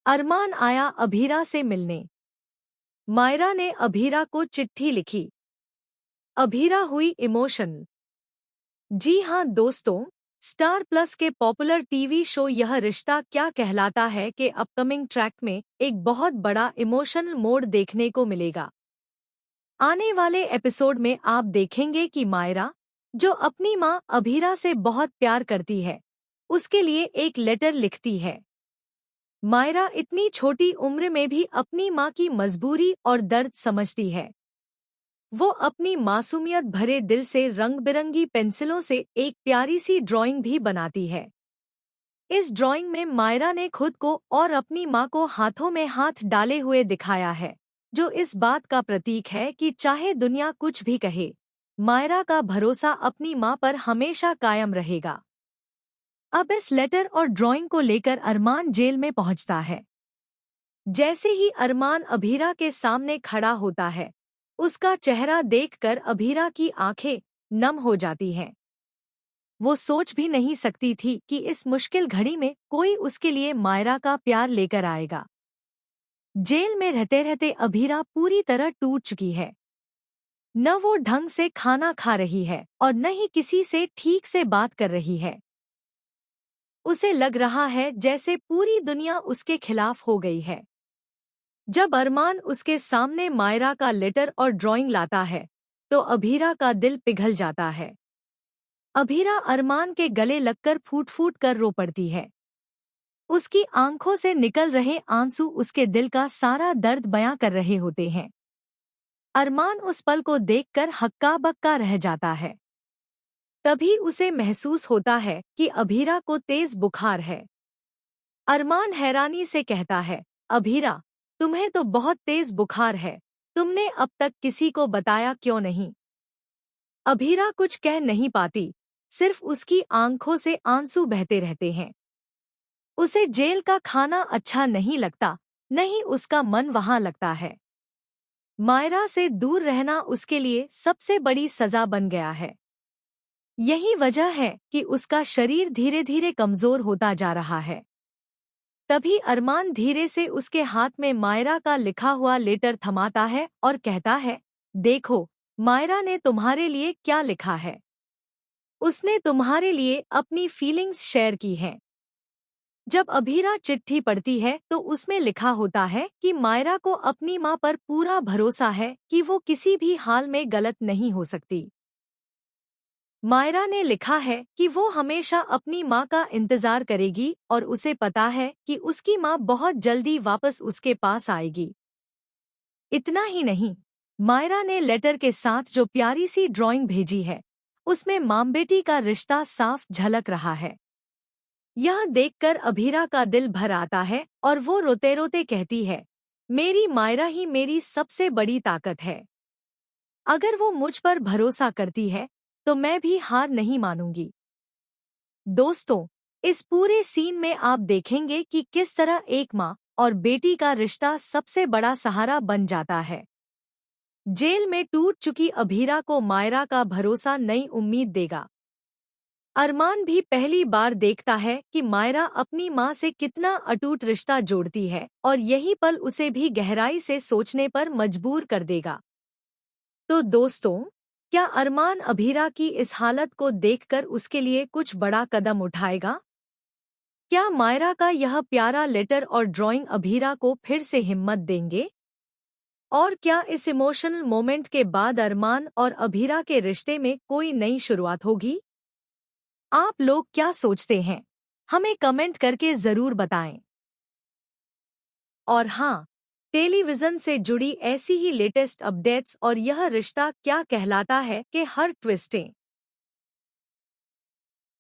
अरमान आया अभीरा से मिलने। मायरा ने अभीरा को चिट्ठी लिखी। अभीरा हुई इमोशनल। जी हाँ दोस्तों, स्टार प्लस के पॉपुलर टीवी शो यह रिश्ता क्या कहलाता है के अपकमिंग ट्रैक में एक बहुत बड़ा इमोशनल मोड़ देखने को मिलेगा। आने वाले एपिसोड में आप देखेंगे कि मायरा, जो अपनी मां अभीरा से बहुत प्यार करती है, उसके लिए एक लेटर लिखती है। मायरा इतनी छोटी उम्र में भी अपनी मां की मजबूरी और दर्द समझती है। वो अपनी मासूमियत भरे दिल से रंग बिरंगी पेंसिलों से एक प्यारी सी ड्राइंग भी बनाती है। इस ड्राइंग में मायरा ने खुद को और अपनी मां को हाथों में हाथ डाले हुए दिखाया है, जो इस बात का प्रतीक है कि चाहे दुनिया कुछ भी कहे, मायरा का भरोसा अपनी मां पर हमेशा कायम रहेगा। अब इस लेटर और ड्राइंग को लेकर अरमान जेल में पहुंचता है। जैसे ही अरमान अभीरा के सामने खड़ा होता है, उसका चेहरा देखकर अभीरा की आंखें नम हो जाती हैं। वो सोच भी नहीं सकती थी कि इस मुश्किल घड़ी में कोई उसके लिए मायरा का प्यार लेकर आएगा। जेल में रहते रहते अभीरा पूरी तरह टूट चुकी है। न वो ढंग से खाना खा रही है और न ही किसी से ठीक से बात कर रही है। उसे लग रहा है जैसे पूरी दुनिया उसके खिलाफ हो गई है। जब अरमान उसके सामने मायरा का लेटर और ड्राइंग लाता है, तो अभीरा का दिल पिघल जाता है। अभीरा अरमान के गले लगकर फूट फूट कर रो पड़ती है। उसकी आंखों से निकल रहे आंसू उसके दिल का सारा दर्द बयां कर रहे होते हैं। अरमान उस पल को देखकर हक्का बक्का रह जाता है। तभी उसे महसूस होता है कि अभीरा को तेज बुखार है। अरमान हैरानी से कहता है, अभीरा, तुम्हें तो बहुत तेज बुखार है, तुमने अब तक किसी को बताया क्यों नहीं? अभीरा कुछ कह नहीं पाती, सिर्फ उसकी आंखों से आंसू बहते रहते हैं। उसे जेल का खाना अच्छा नहीं लगता, नहीं उसका मन वहां लगता है। मायरा से दूर रहना उसके लिए सबसे बड़ी सजा बन गया है। यही वजह है कि उसका शरीर धीरे धीरे कमजोर होता जा रहा है। तभी अरमान धीरे से उसके हाथ में मायरा का लिखा हुआ लेटर थमाता है और कहता है, देखो, मायरा ने तुम्हारे लिए क्या लिखा है। उसने तुम्हारे लिए अपनी फीलिंग्स शेयर की हैं। जब अभीरा चिट्ठी पढ़ती है तो उसमें लिखा होता है कि मायरा को अपनी मां पर पूरा भरोसा है कि वो किसी भी हाल में गलत नहीं हो सकती। मायरा ने लिखा है कि वो हमेशा अपनी मां का इंतजार करेगी और उसे पता है कि उसकी मां बहुत जल्दी वापस उसके पास आएगी। इतना ही नहीं, मायरा ने लेटर के साथ जो प्यारी सी ड्राइंग भेजी है, उसमें मां बेटी का रिश्ता साफ झलक रहा है। यह देखकर अभीरा का दिल भर आता है और वो रोते रोते कहती है, मेरी मायरा ही मेरी सबसे बड़ी ताकत है। अगर वो मुझ पर भरोसा करती है, तो मैं भी हार नहीं मानूंगी। दोस्तों, इस पूरे सीन में आप देखेंगे कि किस तरह एक माँ और बेटी का रिश्ता सबसे बड़ा सहारा बन जाता है। जेल में टूट चुकी अभीरा को मायरा का भरोसा नई उम्मीद देगा। अरमान भी पहली बार देखता है कि मायरा अपनी माँ से कितना अटूट रिश्ता जोड़ती है और यही पल उसे भी गहराई से सोचने पर मजबूर कर देगा। तो दोस्तों, क्या अरमान अभीरा की इस हालत को देखकर उसके लिए कुछ बड़ा कदम उठाएगा? क्या मायरा का यह प्यारा लेटर और ड्राइंग अभीरा को फिर से हिम्मत देंगे? और क्या इस इमोशनल मोमेंट के बाद अरमान और अभीरा के रिश्ते में कोई नई शुरुआत होगी? आप लोग क्या सोचते हैं? हमें कमेंट करके जरूर बताएं। और हाँ, टेलीविजन से जुड़ी ऐसी ही लेटेस्ट अपडेट्स और यह रिश्ता क्या कहलाता है के हर ट्विस्टें